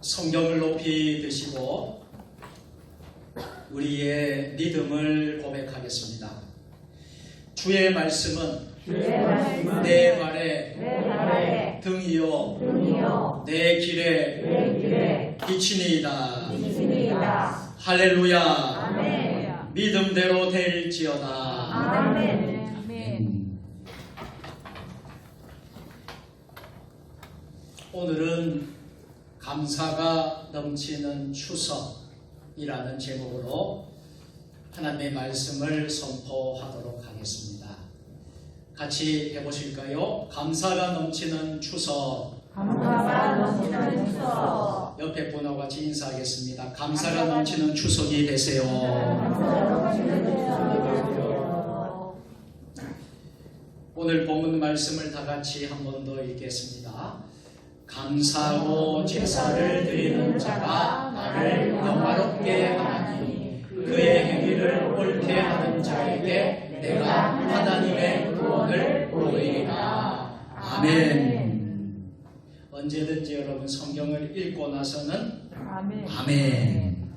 성경을 높이 드시고 우리의 믿음을 고백하겠습니다. 주의 말씀은 내 발에 등이요 내 길에 빛이니이다. 할렐루야. 아멘. 믿음대로 될지어다. 아멘. 오늘은 감사가 넘치는 추석이라는 제목으로 하나님의 말씀을 선포하도록 하겠습니다. 같이 해보실까요? 감사가 넘치는 추석. 감사가 넘치는 추석. 옆에 분하고 같이 인사하겠습니다. 감사가 넘치는 추석이 되세요. 감사가 넘치는 추석이 되세요. 오늘 본문 말씀을 다 같이 한 번 더 읽겠습니다. 감사하고 제사를 드리는 자가 나를 영화롭게 하나니 그의 행위를 옳게 하는 자에게 내가 하나님의 구원을 보이리라. 아멘. 언제든지 여러분 성경을 읽고 나서는 아멘.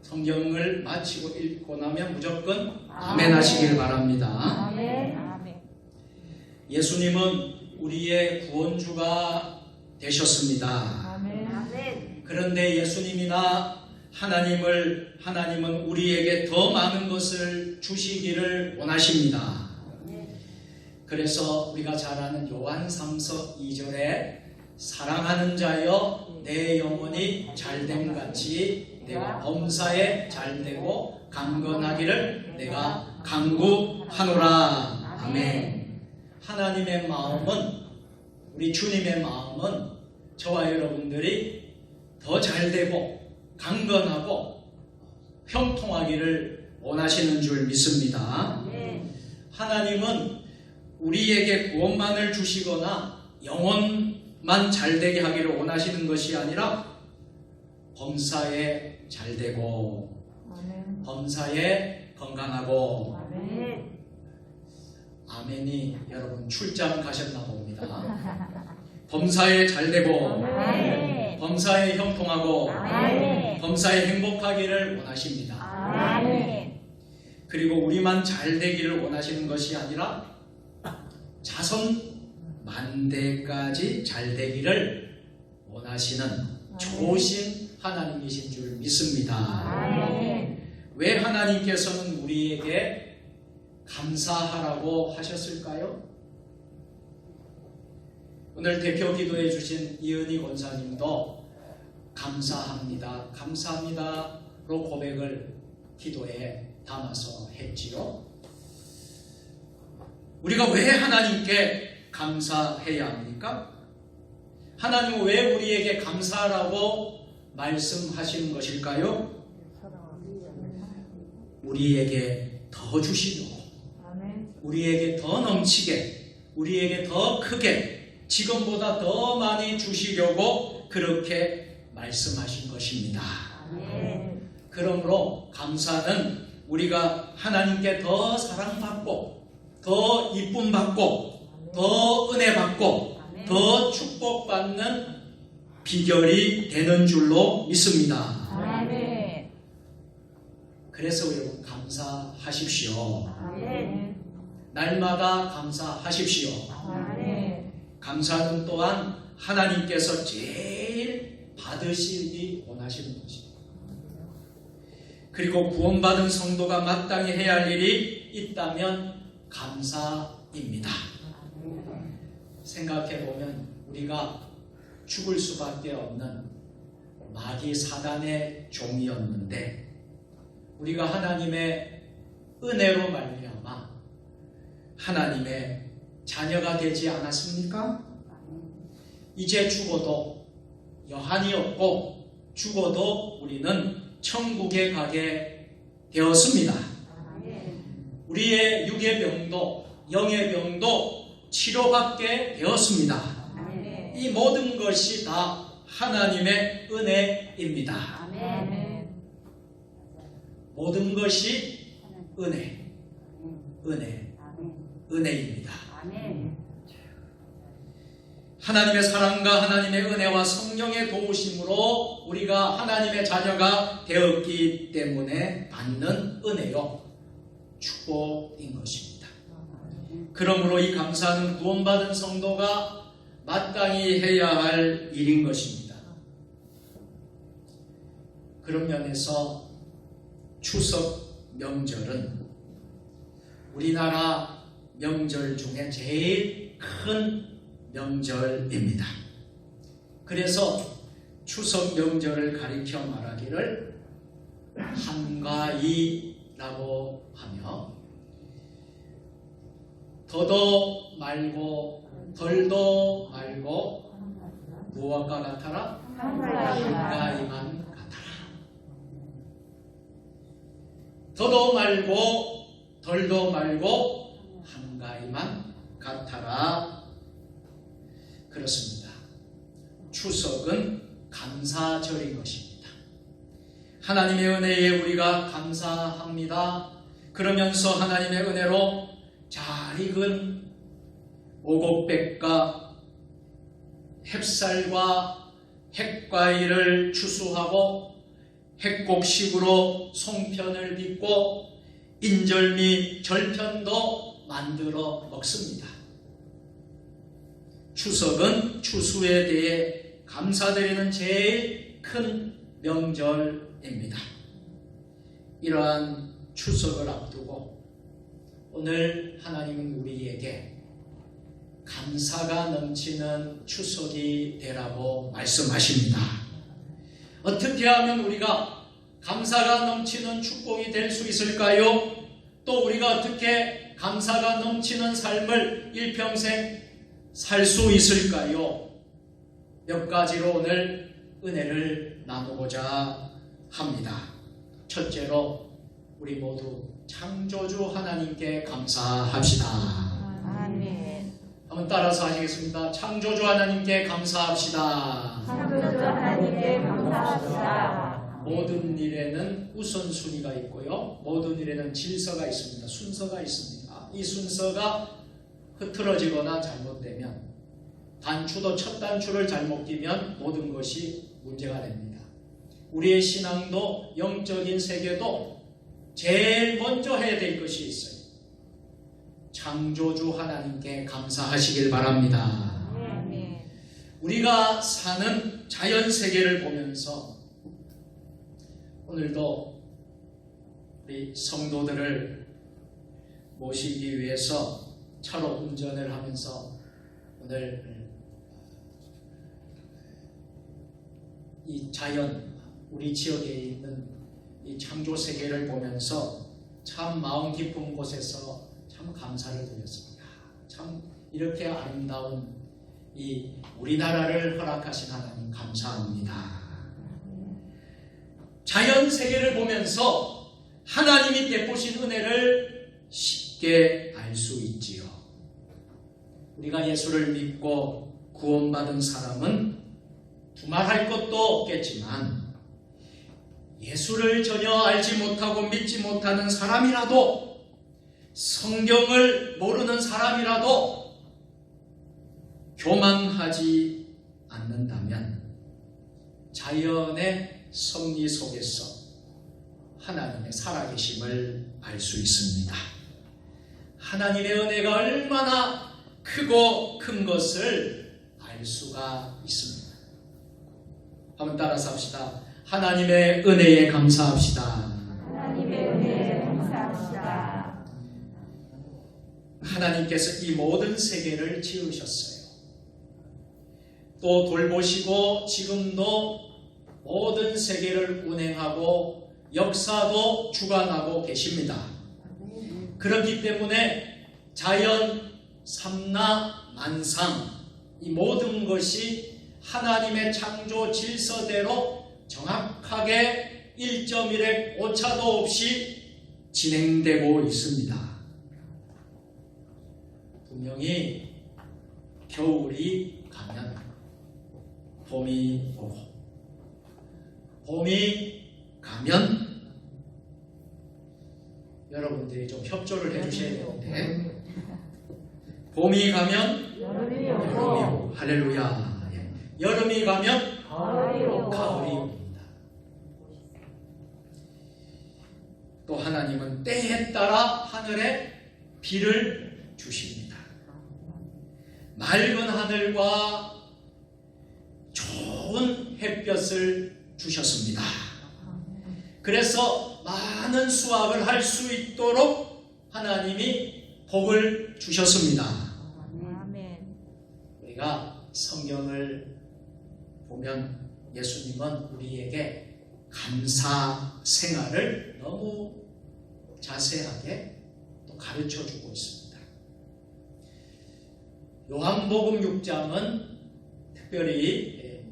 성경을 마치고 읽고 나면 무조건 아멘 하시길 바랍니다. 예수님은 우리의 구원주가 되셨습니다. 그런데 예수님이나 하나님은 우리에게 더 많은 것을 주시기를 원하십니다. 그래서 우리가 잘 아는 요한 3서 2절에 사랑하는 자여 내 영혼이 잘됨 같이 내가 범사에 잘되고 강건하기를 내가 간구하노라. 아멘. 하나님의 마음은, 우리 주님의 마음은 저와 여러분들이 더 잘되고 강건하고 형통하기를 원하시는 줄 믿습니다. 하나님은 우리에게 구원만을 주시거나 영혼만 잘되게 하기를 원하시는 것이 아니라 범사에 잘되고 범사에 건강하고 아멘이 여러분 출장 가셨나 봅니다. 범사에 잘되고 범사에 형통하고 범사에 행복하기를 원하십니다. 그리고 우리만 잘되기를 원하시는 것이 아니라 자손 만대까지 잘되기를 원하시는 좋으신 하나님이신 줄 믿습니다. 왜 하나님께서는 우리에게 감사하라고 하셨을까요? 오늘 대표 기도해 주신 이은희 권사님도 감사합니다, 감사합니다로 고백을 기도에 담아서 했지요. 우리가 왜 하나님께 감사해야 합니까? 하나님은 왜 우리에게 감사하라고 말씀하시는 것일까요? 우리에게 더 주시려고, 우리에게 더 넘치게, 우리에게 더 크게, 지금보다 더 많이 주시려고 그렇게 말씀하신 것입니다. 그러므로 감사는 우리가 하나님께 더 사랑받고, 더 이쁨 받고, 더 은혜 받고, 더 축복받는 비결이 되는 줄로 믿습니다. 그래서 여러분 감사하십시오. 날마다 감사하십시오. 감사는 또한 하나님께서 제일 받으시기 원하시는 것입니다. 그리고 구원받은 성도가 마땅히 해야 할 일이 있다면 감사입니다. 생각해보면 우리가 죽을 수밖에 없는 마귀 사단의 종이었는데 우리가 하나님의 은혜로 말미암아 하나님의 자녀가 되지 않았습니까? 이제 죽어도 여한이 없고 죽어도 우리는 천국에 가게 되었습니다. 우리의 육의 병도 영의 병도 치료받게 되었습니다. 이 모든 것이 다 하나님의 은혜입니다. 모든 것이 은혜입니다. 하나님의 사랑과 하나님의 은혜와 성령의 도우심으로 우리가 하나님의 자녀가 되었기 때문에 받는 은혜요, 축복인 것입니다. 그러므로 이 감사는 구원받은 성도가 마땅히 해야 할 일인 것입니다. 그런 면에서 추석 명절은 우리나라 명절 중에 제일 큰 명절입니다. 그래서 추석 명절을 가리켜 말하기를 한가위라고 하며, 더도 말고 덜도 말고 무엇과 같아라? 한가위만 같아라. 더도 말고 덜도 말고 한가위만 같아라. 그렇습니다. 추석은 감사절인 것입니다. 하나님의 은혜에 우리가 감사합니다. 그러면서 하나님의 은혜로 잘 익은 오곡백과 햅쌀과 핵과일을 추수하고 핵곡식으로 송편을 빚고 인절미, 절편도 만들어 먹습니다. 추석은 추수에 대해 감사드리는 제일 큰 명절입니다. 이러한 추석을 앞두고 오늘 하나님은 우리에게 감사가 넘치는 추석이 되라고 말씀하십니다. 어떻게 하면 우리가 감사가 넘치는 축복이 될 수 있을까요? 또 우리가 어떻게 감사가 넘치는 삶을 일평생 살 수 있을까요? 몇 가지로 오늘 은혜를 나누고자 합니다. 첫째로 우리 모두 창조주 하나님께 감사합시다. 아멘. 한번 따라서 하시겠습니다. 창조주 하나님께 감사합시다. 창조주 하나님께 감사합시다. 모든 일에는 우선순위가 있고요, 모든 일에는 질서가 있습니다. 순서가 있습니다. 이 순서가 흐트러지거나 잘못되면, 단추도 첫 단추를 잘못 끼면 모든 것이 문제가 됩니다. 우리의 신앙도 영적인 세계도 제일 먼저 해야 될 것이 있어요. 창조주 하나님께 감사하시길 바랍니다. 아멘. 우리가 사는 자연 세계를 보면서 오늘도 우리 성도들을 모시기 위해서 차로 운전을 하면서 오늘 이 자연, 우리 지역에 있는 이 창조 세계를 보면서 참 마음 깊은 곳에서 참 감사를 드렸습니다. 참 이렇게 아름다운 이 우리나라를 허락하신 하나님 감사합니다. 자연 세계를 보면서 하나님이 베푸신 은혜를 쉽게 알 수 있지요. 우리가 예수를 믿고 구원받은 사람은 두말할 것도 없겠지만, 예수를 전혀 알지 못하고 믿지 못하는 사람이라도, 성경을 모르는 사람이라도 교만하지 않는다면 자연의 섭리 속에서 하나님의 살아계심을 알 수 있습니다. 하나님의 은혜가 얼마나 크고 큰 것을 알 수가 있습니다. 한번 따라서 합시다. 하나님의 은혜에 감사합시다. 하나님의 은혜에 감사합시다. 하나님께서 이 모든 세계를 지으셨어요. 또 돌보시고 지금도 모든 세계를 운행하고 역사도 주관하고 계십니다. 그렇기 때문에 자연, 삼라, 만상, 이 모든 것이 하나님의 창조 질서대로 정확하게 1.1의 오차도 없이 진행되고 있습니다. 분명히 겨울이 가면 봄이 오고, 봄이 가면 여러분들이 좀 협조를 해주셔야 되는데, 봄이 가면 여름이 여름이 오고 오고, 할렐루야. 예. 여름이 가면 가을이 오고 가을이 옵니다. 또 하나님은 때에 따라 하늘에 비를 주십니다. 맑은 하늘과 좋은 햇볕을 주셨습니다. 그래서 많은 수확을 할 수 있도록 하나님이 복을 주셨습니다. 아멘. 우리가 성경을 보면 예수님은 우리에게 감사 생활을 너무 자세하게 또 가르쳐 주고 있습니다. 요한복음 6장은 특별히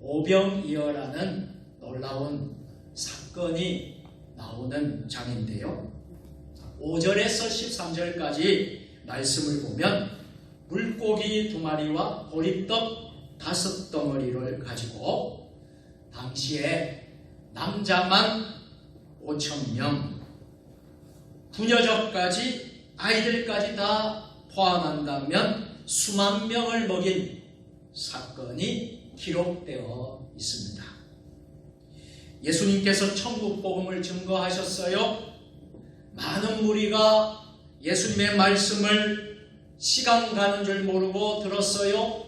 오병이어라는 놀라운 사건이 나오는 장인데요. 5절에서 13절까지 말씀을 보면 물고기 2마리와 보리떡 5덩어리를 가지고 당시에 남자만 5,000명, 부녀적까지 아이들까지 다 포함한다면 수만 명을 먹인 사건이 기록되어 있습니다. 예수님께서 천국 복음을 증거하셨어요. 많은 무리가 예수님의 말씀을 시간 가는 줄 모르고 들었어요.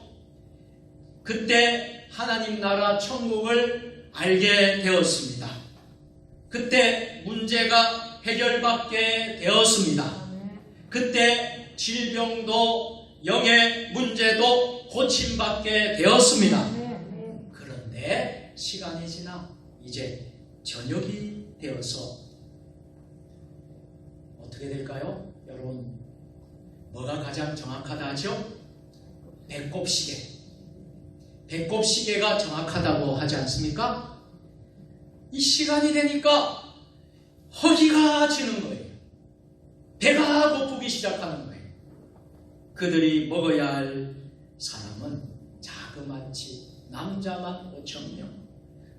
그때 하나님 나라 천국을 알게 되었습니다. 그때 문제가 해결받게 되었습니다. 그때 질병도 영의 문제도 고침받게 되었습니다. 그런데 시간이 지나 이제 저녁이 되어서 어떻게 될까요? 여러분, 뭐가 가장 정확하다 하죠? 배꼽시계. 배꼽시계가 정확하다고 하지 않습니까? 이 시간이 되니까 허기가 지는 거예요. 배가 고프기 시작하는 거예요. 그들이 먹어야 할 사람은 자그마치 남자만 5,000명,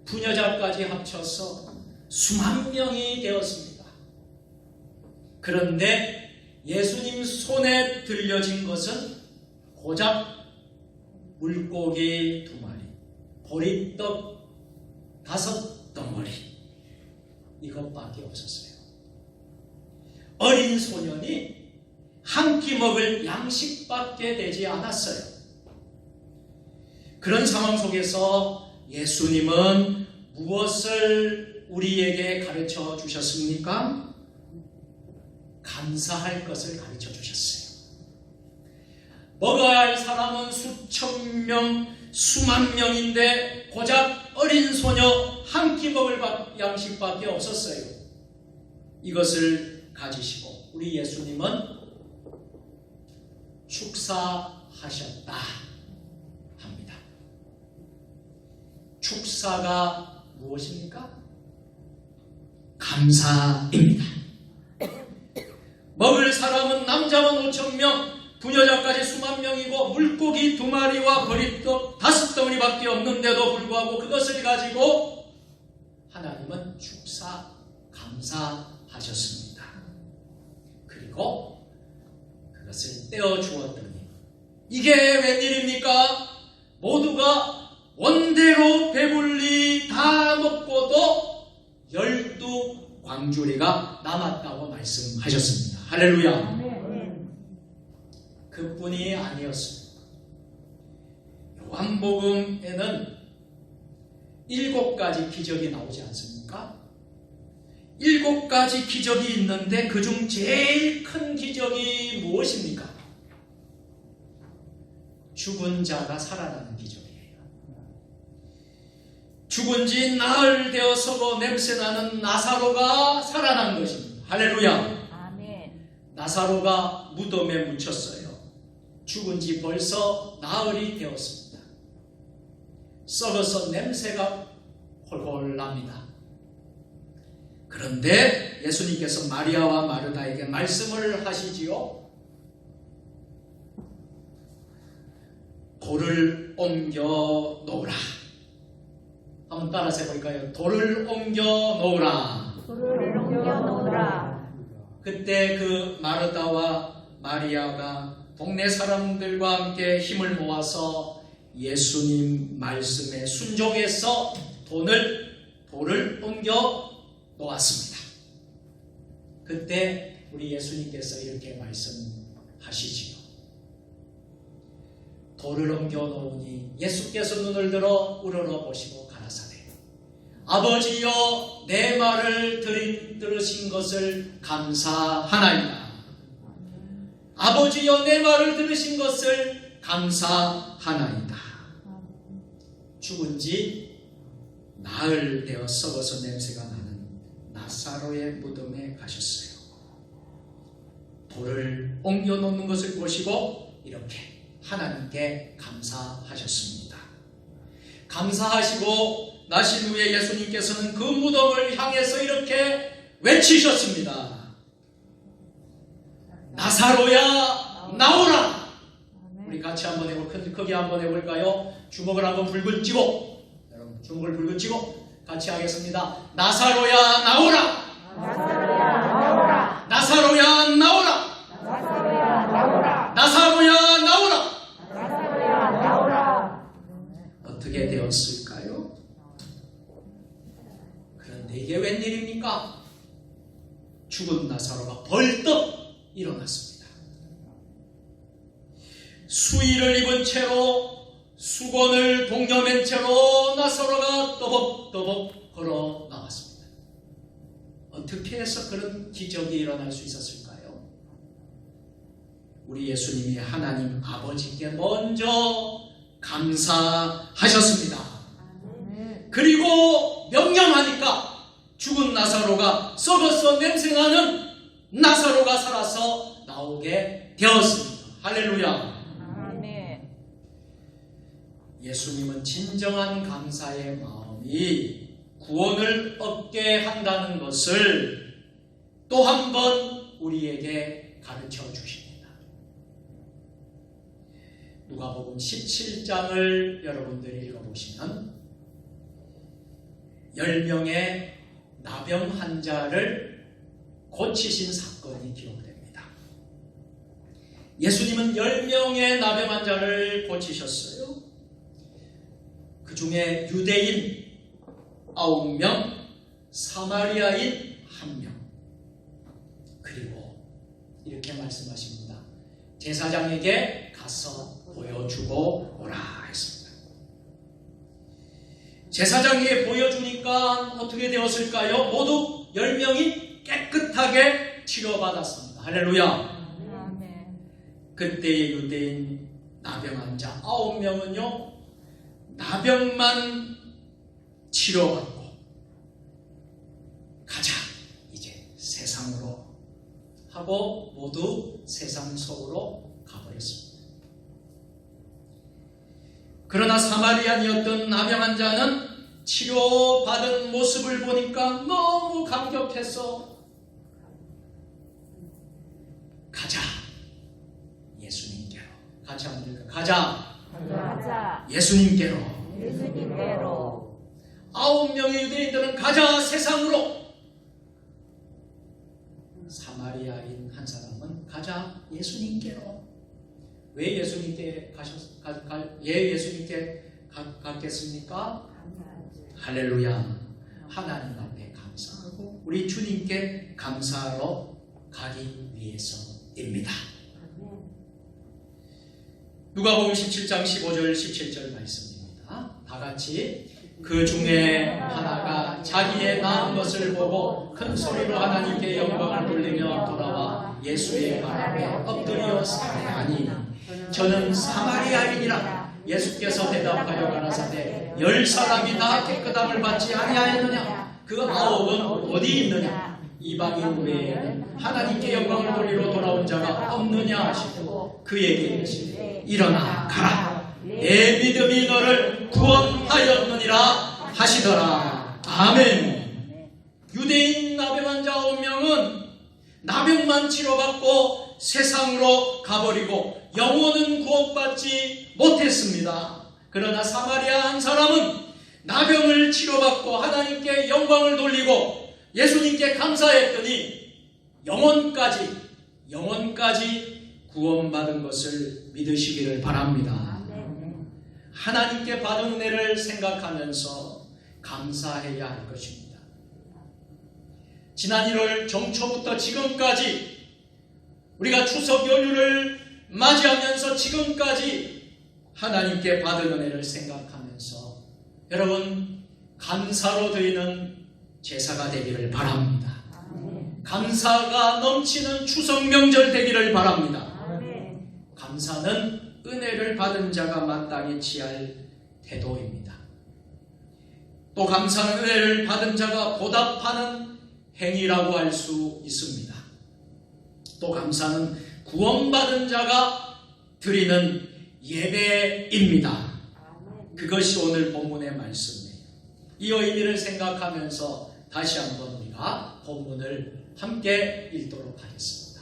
부녀자까지 합쳐서 수만 명이 되었습니다. 그런데 예수님 손에 들려진 것은 고작 물고기 2마리, 보리떡 5덩어리, 이것밖에 없었어요. 어린 소년이 한 끼 먹을 양식밖에 되지 않았어요. 그런 상황 속에서 예수님은 무엇을 우리에게 가르쳐 주셨습니까? 감사할 것을 가르쳐 주셨어요. 먹어야 할 사람은 수천 명, 수만 명인데 고작 어린 소녀 한 끼 먹을 양식밖에 없었어요. 이것을 가지시고 우리 예수님은 축사하셨다 합니다. 축사가 무엇입니까? 감사입니다. 먹을 사람은 남자만 5,000명, 부녀자까지 수만 명이고 물고기 2마리와 보리떡 5덩어리밖에 없는데도 불구하고 그것을 가지고 하나님은 축사, 감사하셨습니다. 그리고 그것을 떼어 주었더니 이게 웬일입니까? 모두가 원대로 배불리 다 먹고도 12광주리가 남았다고 말씀하셨습니다. 할렐루야. 그뿐이 아니었습니다. 요한복음에는 7가지 기적이 나오지 않습니까? 7가지 기적이 있는데 그중 제일 큰 기적이 무엇입니까? 죽은 자가 살아나는 기적이에요. 죽은 지 나흘 되어서도 냄새나는 나사로가 살아난 것입니다. 할렐루야. 아멘. 나사로가 무덤에 묻혔어요. 죽은 지 벌써 나흘이 되었습니다. 썩어서 냄새가 홀홀 납니다. 그런데 예수님께서 마리아와 마르다에게 말씀을 하시지요. 돌을 옮겨 놓으라. 한번 따라서 해볼까요? 돌을 옮겨 놓으라. 돌을 옮겨 놓으라. 그때 그 마르다와 마리아가 동네 사람들과 함께 힘을 모아서 예수님 말씀에 순종해서 돌을 옮겨 놓았습니다. 그때 우리 예수님께서 이렇게 말씀하시지요. 돌을 옮겨 놓으니 예수께서 눈을 들어 우러러보시고 가라사대 아버지여 내 말을 들으신 것을 감사하나이다. 아버지여 내 말을 들으신 것을 감사하나이다. 죽은 지 나흘 되어 썩어서 냄새가 나는 나사로의 무덤에 가셨어요. 돌을 옮겨 놓는 것을 보시고 이렇게 하나님께 감사하셨습니다. 감사하시고 나신 후에 예수님께서는 그 무덤을 향해서 이렇게 외치셨습니다. 나사로야 나오라. 우리 같이 한번 크게 한번 해볼까요? 주먹을 한번 불끈 쥐고, 여러분 주먹을 불끈 쥐고 같이 하겠습니다. 나사로야 나오라. 나사로야 나오라. 나사로야 나오라. 나사로야 나오라. 나사로야 나오라. 나사로야 나오라. 어떻게 되었을까요? 그런데 이게 웬일입니까? 죽은 나사로가 벌떡 일어났습니다. 수의를 입은 채로 수건을 동여맨 채로 나사로가 떠벅떠벅 걸어 나왔습니다. 어떻게 해서 그런 기적이 일어날 수 있었을까요? 우리 예수님이 하나님 아버지께 먼저 감사하셨습니다. 그리고 명령하니까 죽은 나사로가 썩어서 냄새나는 나사로가 살아서 나오게 되었습니다. 할렐루야. 아멘. 예수님은 진정한 감사의 마음이 구원을 얻게 한다는 것을 또 한 번 우리에게 가르쳐 주십니다. 누가복음 17장을 여러분들이 읽어보시면 10명의 나병 환자를 고치신 사건이 기록됩니다. 예수님은 10명의 나병 환자를 고치셨어요. 그 중에 유대인 9명, 사마리아인 1명. 그리고 이렇게 말씀하십니다. 제사장에게 가서 보여주고 오라 했습니다. 제사장에게 보여주니까 어떻게 되었을까요? 모두 10명이 깨끗하게 치료받았습니다. 할렐루야. 아멘. 그때의 유대인 나병 환자 9명은요 나병만 치료받고 가자 이제 세상으로 하고 모두 세상 속으로 가버렸습니다. 그러나 사마리안이었던 나병 환자는 치료받은 모습을 보니까 너무 감격해서 가자 예수님께로 같이 한번 읽을까요? 가자 가자. 예수님께로. 예수님께로. 9명의 유대인들은 가자 세상으로. 사마리아인 한 사람은 가자 예수님께로. 왜 예수님께 갔겠습니까? 할렐루야. 하나님 앞에 감사하고 우리 주님께 감사하러 가기 위해서입니다. 누가복음 17장 15절 17절 말씀입니다. 다 같이 그 중에 하나가 자기의 나은 것을 보고 큰 소리로 하나님께 영광을 돌리며 돌아와 예수의 발 앞에 엎드려 살아나니 저는 사마리아인이라. 예수께서 대답하여 가라사대 10사람이 다 깨끗함을 받지 아니하였느냐? 그 9은 어디 있느냐? 이방인 외에는 하나님께 영광을 돌리러 돌아온 자가 없느냐 하시고 그에게 이르시되 일어나 가라. 내 믿음이 너를 구원하였느니라 하시더라. 아멘. 유대인 나병 환자 9명은 나병만 치료받고 세상으로 가버리고 영혼은 구원받지 못했습니다. 그러나 사마리아 한 사람은 나병을 치료받고 하나님께 영광을 돌리고 예수님께 감사했더니 영혼까지 구원받은 것을 믿으시기를 바랍니다. 하나님께 받은 은혜를 생각하면서 감사해야 할 것입니다. 지난 1월 정초부터 지금까지 우리가 추석 연휴를 맞이하면서 지금까지 하나님께 받은 은혜를 생각하면서 여러분 감사로 드리는 제사가 되기를 바랍니다. 감사가 넘치는 추석 명절 되기를 바랍니다. 감사는 은혜를 받은 자가 마땅히 취할 태도입니다. 또 감사는 은혜를 받은 자가 보답하는 행위라고 할 수 있습니다. 또 감사는 구원받은 자가 드리는 예배입니다. 그것이 오늘 본문의 말씀이에요. 이 의미를 생각하면서 다시 한번 우리가 본문을 함께 읽도록 하겠습니다.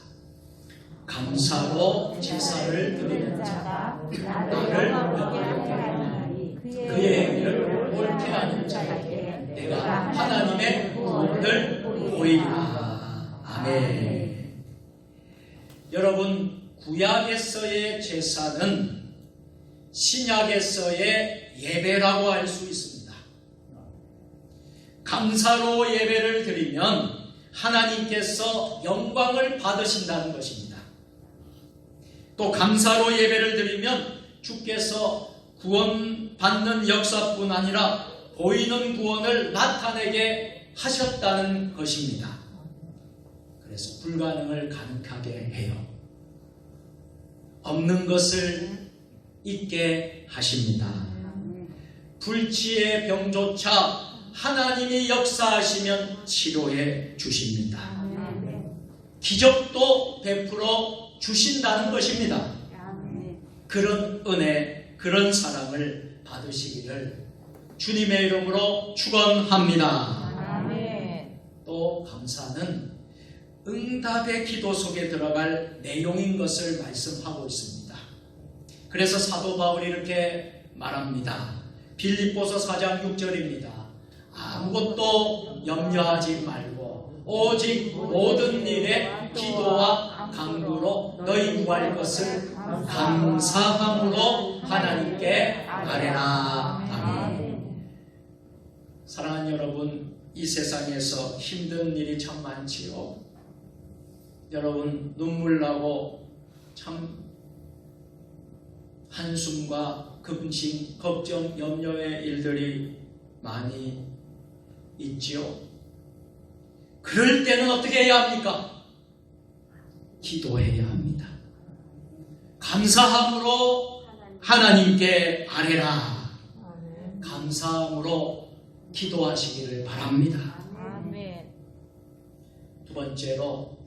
감사로 제사를 드리는 자가 나를 영광케 하니 그의 행위를 옳게 하는 자에게 내가 하나님의 구원을 보이리라. 아멘. 여러분, 구약에서의 제사는 신약에서의 예배라고 할 수 있습니다. 감사로 예배를 드리면 하나님께서 영광을 받으신다는 것입니다. 또 감사로 예배를 드리면 주께서 구원받는 역사뿐 아니라 보이는 구원을 나타내게 하셨다는 것입니다. 그래서 불가능을 가능하게 해요. 없는 것을 있게 하십니다. 불치의 병조차 하나님이 역사하시면 치료해 주십니다. 기적도 베풀어 주신다는 것입니다. 그런 은혜, 그런 사랑을 받으시기를 주님의 이름으로 축원합니다. 또 감사는 응답의 기도 속에 들어갈 내용인 것을 말씀하고 있습니다. 그래서 사도 바울이 이렇게 말합니다. 빌립보서 4장 6절입니다. 아무것도 염려하지 말고 오직 모든 일에 기도와 간구로 너희 구할 것을 감사함으로 하나님께 아뢰라. 아멘. 사랑하는 여러분, 이 세상에서 힘든 일이 참 많지요. 여러분, 눈물 나고 참 한숨과 근심, 걱정, 염려의 일들이 많이 있지요. 그럴 때는 어떻게 해야 합니까? 기도해야 합니다. 감사함으로 하나님께 아뢰라. 감사함으로 기도하시기를 바랍니다. 두 번째로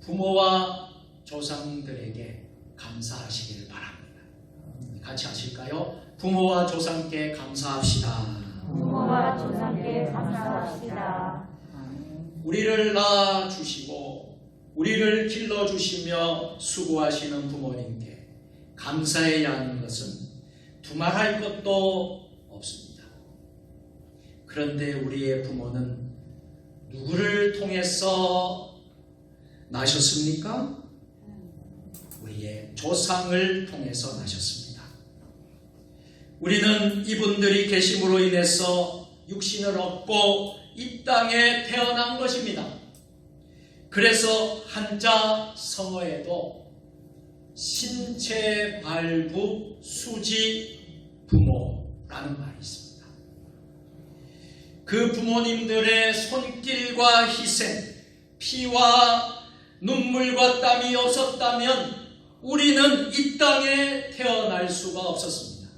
부모와 조상들에게 감사하시기를 바랍니다. 같이 하실까요? 부모와 조상께 감사합시다. 부모와 조상께 감사합시다. 우리를 낳아주시고 우리를 길러주시며 수고하시는 부모님께 감사해야 하는 것은 두말할 것도 없습니다. 그런데 우리의 부모는 누구를 통해서 나셨습니까? 우리의 조상을 통해서 나셨습니다. 우리는 이분들이 계심으로 인해서 육신을 얻고 이 땅에 태어난 것입니다. 그래서 한자 성어에도 신체 발부 수지 부모라는 말이 있습니다. 그 부모님들의 손길과 희생, 피와 눈물과 땀이 없었다면 우리는 이 땅에 태어날 수가 없었습니다.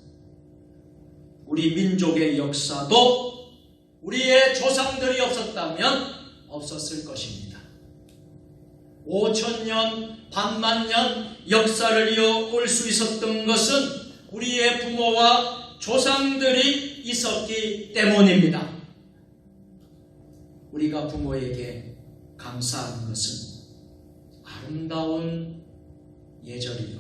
우리 민족의 역사도 우리의 조상들이 없었다면 없었을 것입니다. 5,000년, 반만년 역사를 이어올 수 있었던 것은 우리의 부모와 조상들이 있었기 때문입니다. 우리가 부모에게 감사하는 것은 아름다운 예절이요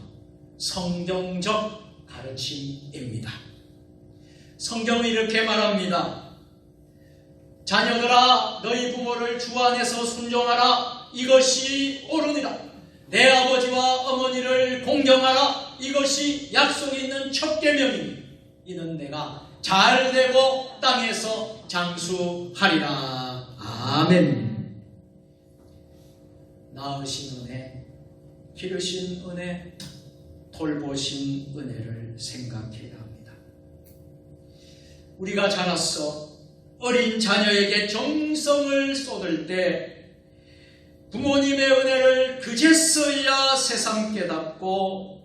성경적 가르침입니다. 성경은 이렇게 말합니다. 자녀들아 너희 부모를 주 안에서 순종하라. 이것이 옳으니라. 내 아버지와 어머니를 공경하라. 이것이 약속이 있는 첫 계명이니 이는 내가 잘되고 땅에서 장수하리라. 아멘. 낳으신 은혜, 기르신 은혜, 돌보신 은혜를 생각해야 합니다. 우리가 자라서 어린 자녀에게 정성을 쏟을 때 부모님의 은혜를 그제서야 새삼 깨닫고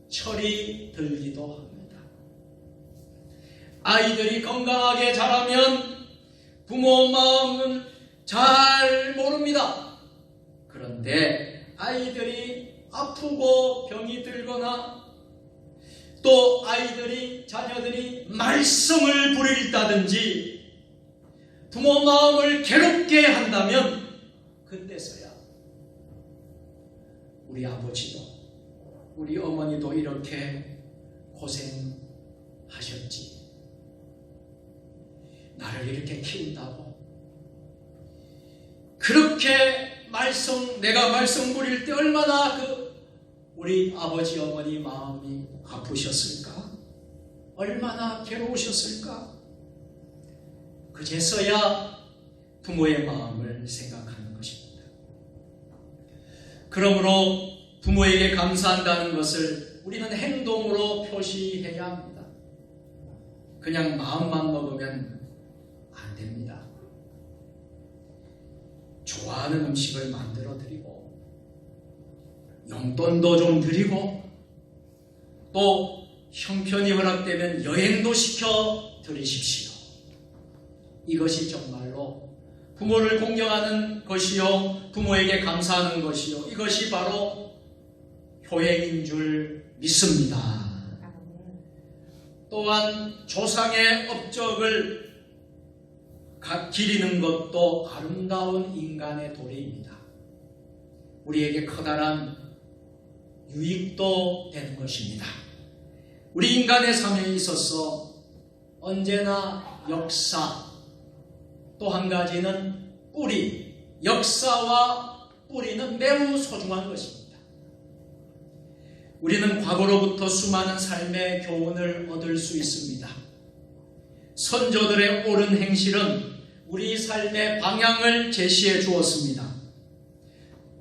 철이 들기도 합니다. 아이들이 건강하게 자라면 부모 마음은 잘 모릅니다. 그런데 아이들이 아프고 병이 들거나 또 아이들이 자녀들이 말썽을 부린다든지 부모 마음을 괴롭게 한다면 그때서야 우리 아버지도 우리 어머니도 이렇게 고생하셨지. 나를 이렇게 키운다고 그렇게 내가 말썽 부릴 때 얼마나 우리 아버지 어머니 마음이 아프셨을까? 얼마나 괴로우셨을까? 그제서야 부모의 마음을 생각하는 것입니다. 그러므로 부모에게 감사한다는 것을 우리는 행동으로 표시해야 합니다. 그냥 마음만 먹으면 안 됩니다. 좋아하는 음식을 만들어 드리고 용돈도 좀 드리고 또 형편이 허락되면 여행도 시켜 드리십시오. 이것이 정말로 부모를 공경하는 것이요 부모에게 감사하는 것이요 이것이 바로 효행인 줄 믿습니다. 또한 조상의 업적을 기리는 것도 아름다운 인간의 도리입니다. 우리에게 커다란 유익도 되는 것입니다. 우리 인간의 삶에 있어서 언제나 역사, 또 한 가지는 뿌리, 역사와 뿌리는 매우 소중한 것입니다. 우리는 과거로부터 수많은 삶의 교훈을 얻을 수 있습니다. 선조들의 옳은 행실은 우리 삶의 방향을 제시해 주었습니다.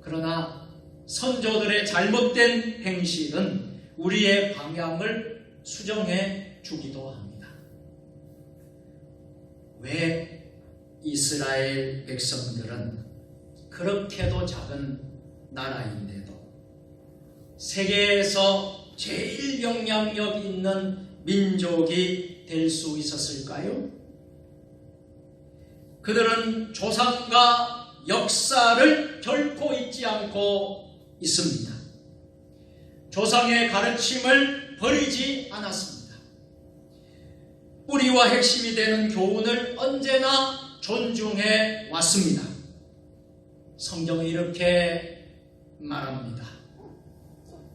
그러나 선조들의 잘못된 행실은 우리의 방향을 수정해 주기도 합니다. 왜 이스라엘 백성들은 그렇게도 작은 나라인데도 세계에서 제일 영향력 있는 민족이 될 수 있었을까요? 그들은 조상과 역사를 결코 잊지 않고 있습니다. 조상의 가르침을 버리지 않았습니다. 뿌리와 핵심이 되는 교훈을 언제나 존중해 왔습니다. 성경은 이렇게 말합니다.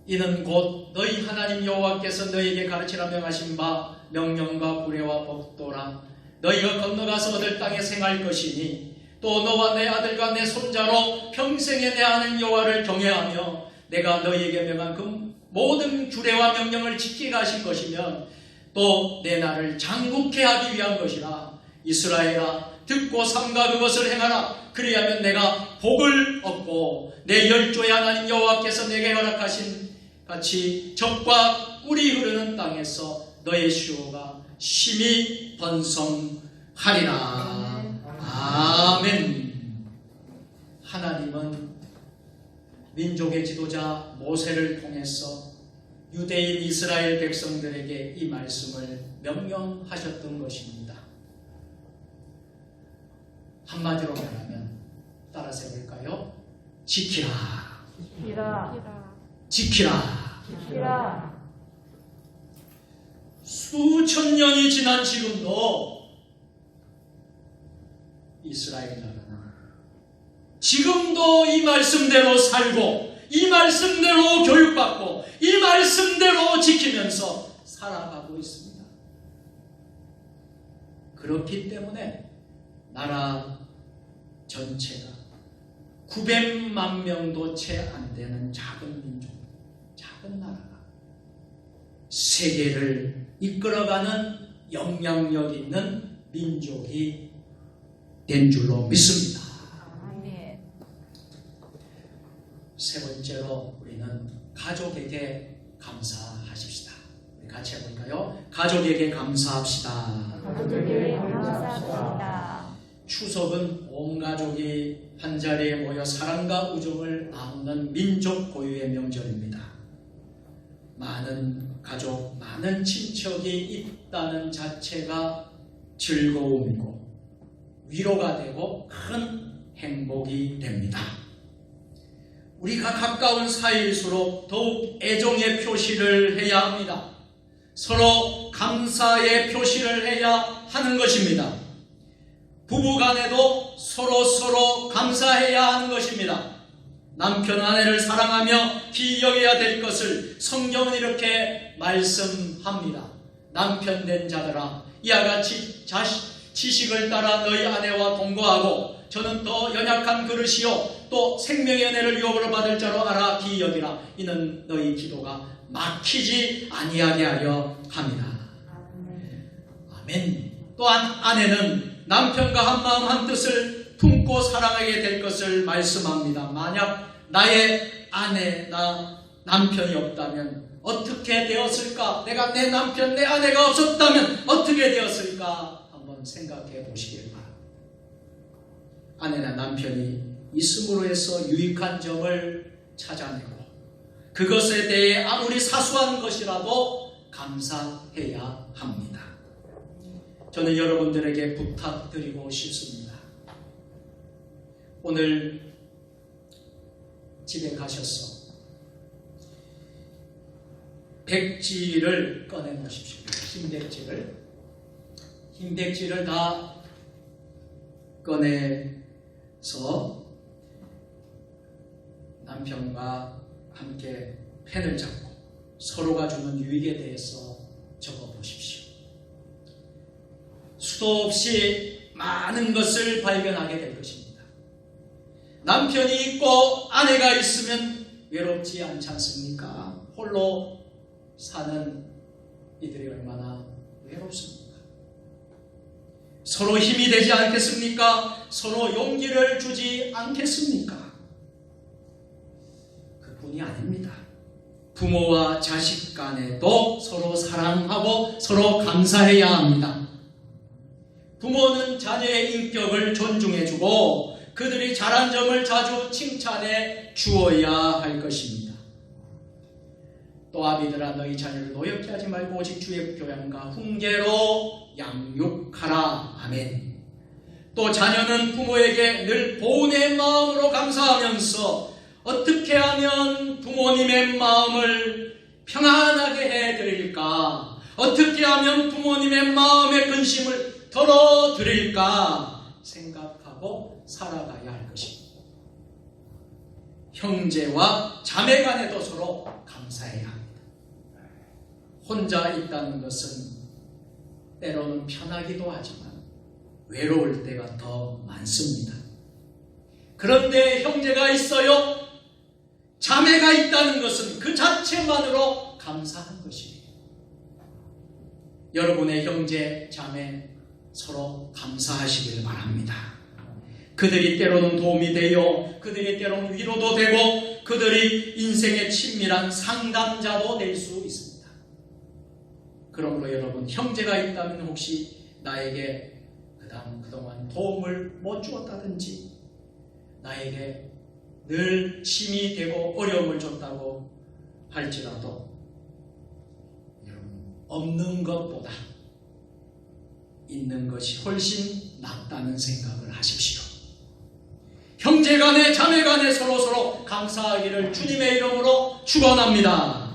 이는 곧 너희 하나님 여호와께서 너희에게 가르치라 명하신 바 명령과 구례와 법도라. 너희가 건너가서 얻을 땅에 생할 것이니 또 너와 내 아들과 내 손자로 평생에 내 하나님 여호와를 경외하며 내가 너희에게 명한 그 모든 규례와 명령을 지키게 하신 것이면 또 내 나라를 장국케 하기 위한 것이라. 이스라엘아 듣고 삼가 그것을 행하라. 그리하면 내가 복을 얻고 내 열조의 하나님 여호와께서 내게 허락하신 같이 젖과 꿀이 흐르는 땅에서 너의 수요가 심히 번성하리라. 아멘. 하나님은 민족의 지도자 모세를 통해서 유대인 이스라엘 백성들에게 이 말씀을 명령하셨던 것입니다. 한마디로 말하면 따라서 해볼까요? 지키라. 지키라. 수천 년이 지난 지금도 이스라엘 나라는 지금도 이 말씀대로 살고 이 말씀대로 교육받고 이 말씀대로 지키면서 살아가고 있습니다. 그렇기 때문에 나라 전체가 900만 명도 채 안 되는 작은 민족, 작은 나라가 세계를 이끌어가는 영향력 있는 민족이 된 줄로 믿습니다. 아멘. 세 번째로 우리는 가족에게 감사하십시다. 우리 같이 해볼까요? 가족에게 감사합시다. 가족에게 감사합니다. 추석은 온 가족이 한자리에 모여 사랑과 우정을 나누는 민족 고유의 명절입니다. 많은 가족, 많은 친척이 있다는 자체가 즐거움이고 위로가 되고 큰 행복이 됩니다. 우리가 가까운 사이일수록 더욱 애정의 표시를 해야 합니다. 서로 감사의 표시를 해야 하는 것입니다. 부부간에도 서로 감사해야 하는 것입니다. 남편 아내를 사랑하며 기여해야 될 것을 성경은 이렇게 말씀합니다. 남편 된 자들아, 이와 같이 지식을 따라 너희 아내와 동거하고 저는 더 연약한 그릇이요 또 생명의 은혜를 유업으로 받을 자로 알아 기여기라. 이는 너희 기도가 막히지 아니하게 하려 함이라. 아멘. 또한 아내는 남편과 한마음 한뜻을 품고 사랑하게 될 것을 말씀합니다. 만약 나의 아내나 남편이 없다면 어떻게 되었을까? 내가 내 남편, 내 아내가 없었다면 어떻게 되었을까? 한번 생각해 보시길 바랍니다. 아내나 남편이 있음으로 해서 유익한 점을 찾아내고 그것에 대해 아무리 사소한 것이라도 감사해야 합니다. 저는 여러분들에게 부탁드리고 싶습니다. 오늘 집에 가셔서 백지를 꺼내 놓으십시오. 흰백지를 다 꺼내서 남편과 함께 펜을 잡고 서로가 주는 유익에 대해서 적어 보십시오. 수도 없이 많은 것을 발견하게 될 것입니다. 남편이 있고 아내가 있으면 외롭지 않지 않습니까? 홀로 사는 이들이 얼마나 외롭습니까? 서로 힘이 되지 않겠습니까? 서로 용기를 주지 않겠습니까? 그뿐이 아닙니다. 부모와 자식 간에도 서로 사랑하고 서로 감사해야 합니다. 부모는 자녀의 인격을 존중해주고 그들이 잘한 점을 자주 칭찬해 주어야 할 것입니다. 또 아비들아 너희 자녀를 노엽게 하지 말고 오직 주의 교양과 훈계로 양육하라. 아멘. 또 자녀는 부모에게 늘 보은의 마음으로 감사하면서 어떻게 하면 부모님의 마음을 평안하게 해드릴까? 어떻게 하면 부모님의 마음의 근심을 덜어드릴까? 생각하고 살아가야 할 것입니다. 형제와 자매 간에도 서로 감사해야 합니다. 혼자 있다는 것은 때로는 편하기도 하지만 외로울 때가 더 많습니다. 그런데 형제가 있어요. 자매가 있다는 것은 그 자체만으로 감사한 것이에요. 여러분의 형제, 자매 서로 감사하시길 바랍니다. 그들이 때로는 도움이 되어 그들이 때로는 위로도 되고 그들이 인생의 친밀한 상담자도 될 수 있습니다. 그러므로 여러분 형제가 있다면 혹시 나에게 그동안 도움을 못 주었다든지 나에게 늘 힘이 되고 어려움을 줬다고 할지라도 여러분 없는 것보다 있는 것이 훨씬 낫다는 생각을 하십시오. 형제간에 자매간에 서로 감사하기를 주님의 이름으로 축원합니다.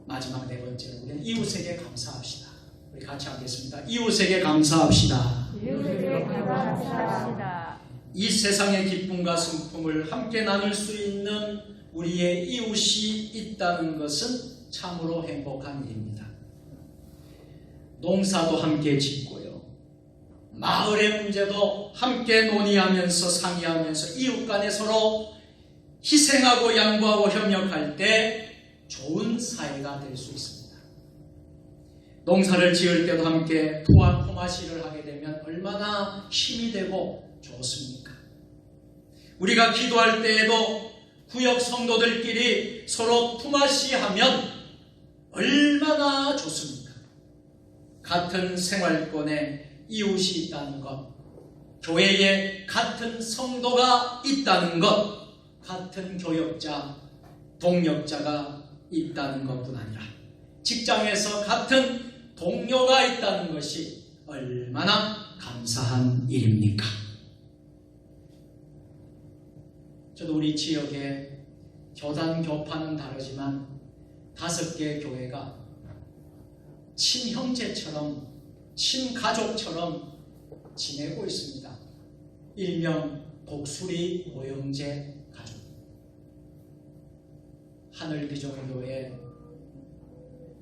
마지막 네 번째로 우리는 이웃에게 감사합시다. 우리 같이 하겠습니다. 이웃에게 감사합시다. 이웃에게 감사합시다. 이 세상의 기쁨과 슬픔을 함께 나눌 수 있는 우리의 이웃이 있다는 것은 참으로 행복한 일입니다. 농사도 함께 짓고요. 마을의 문제도 함께 논의하면서 상의하면서 이웃 간에 서로 희생하고 양보하고 협력할 때 좋은 사회가 될 수 있습니다. 농사를 지을 때도 함께 포마시를 하게 되면 얼마나 힘이 되고 좋습니까? 우리가 기도할 때에도 구역 성도들끼리 서로 품앗이하면 얼마나 좋습니까? 같은 생활권에 이웃이 있다는 것, 교회에 같은 성도가 있다는 것, 같은 교역자, 동역자가 있다는 것뿐 아니라 직장에서 같은 동료가 있다는 것이 얼마나 감사한 일입니까? 저도 우리 지역에 교단 교파는 다르지만 5개 교회가 친형제처럼 친가족처럼 지내고 있습니다. 일명 복수리 모형제 가족. 하늘비전교회,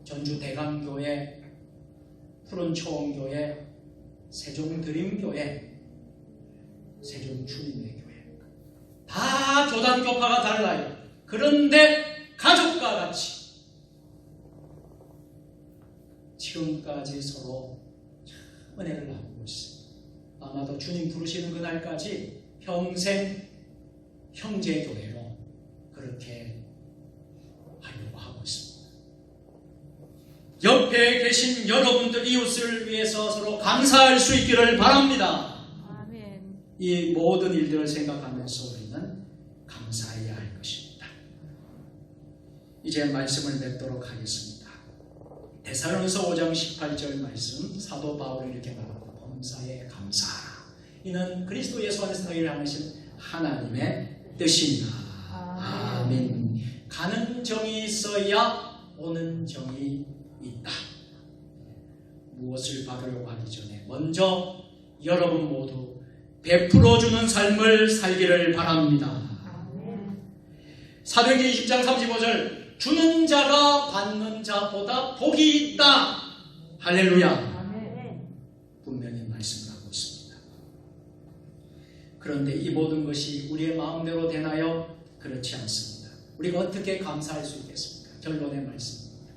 전주대강교회, 푸른초원교회, 세종드림교회, 세종주님의 교회. 다 교단교파가 달라요. 그런데 가족과 같이 지금까지 서로 은혜를 나누고 있습니다. 아마도 주님 부르시는 그날까지 평생 형제교회로 그렇게 하려고 하고 있습니다. 옆에 계신 여러분들 이웃을 위해서 서로 감사할 수 있기를 바랍니다. 아멘. 이 모든 일들을 생각하면서 우리는 감사해야 할 것입니다. 이제 말씀을 맺도록 하겠습니다. 데살로니서 5장 18절 말씀, 사도 바울이 이렇게 말합니다. 범사에 감사하라. 이는 그리스도 예수 안에서 너희를 향하신 하나님의 뜻입니다. 아멘. 가는 정이 있어야 오는 정이 있다. 무엇을 받으려고 하기 전에 먼저 여러분 모두 베풀어주는 삶을 살기를 바랍니다. 사도행전 20장 35절, 주는 자가 받는 자보다 복이 있다. 할렐루야. 분명히 말씀을 하고 있습니다. 그런데 이 모든 것이 우리의 마음대로 되나요? 그렇지 않습니다. 우리가 어떻게 감사할 수 있겠습니까? 결론의 말씀입니다.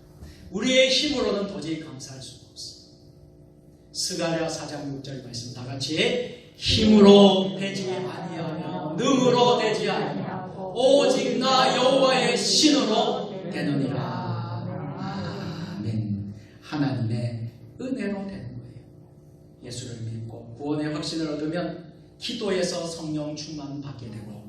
우리의 힘으로는 도저히 감사할 수가 없습니다. 스가랴 4장 6절 말씀 다 같이, 힘으로 되지 아니하며 능으로 되지 아니하고 오직 나 여호와의 신으로 되느니라. 아멘. 하나님의 은혜로 되는 거예요. 예수를 믿고 구원의 확신을 얻으면 기도에서 성령 충만 받게 되고,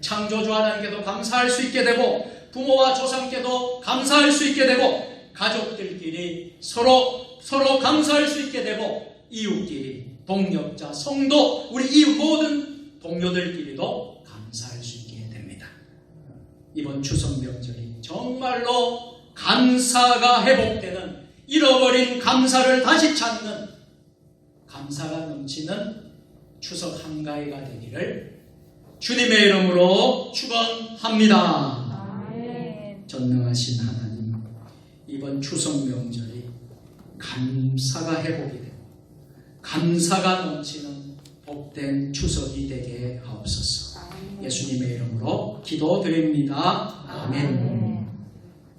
창조주 하나님께도 감사할 수 있게 되고, 부모와 조상께도 감사할 수 있게 되고, 가족들끼리 서로 감사할 수 있게 되고, 이웃끼리, 동역자, 성도, 우리 이웃 모든 동료들끼리도 감사할 수 있게 됩니다. 이번 추석 명절이 정말로 감사가 회복되는, 잃어버린 감사를 다시 찾는, 감사가 넘치는 추석 한가위가 되기를 주님의 이름으로 축원합니다. 아멘. 전능하신 하나님, 이번 추석 명절이 감사가 회복이 되고 감사가 넘치는 복된 추석이 되게 하옵소서. 예수님의 이름으로 기도드립니다. 아멘.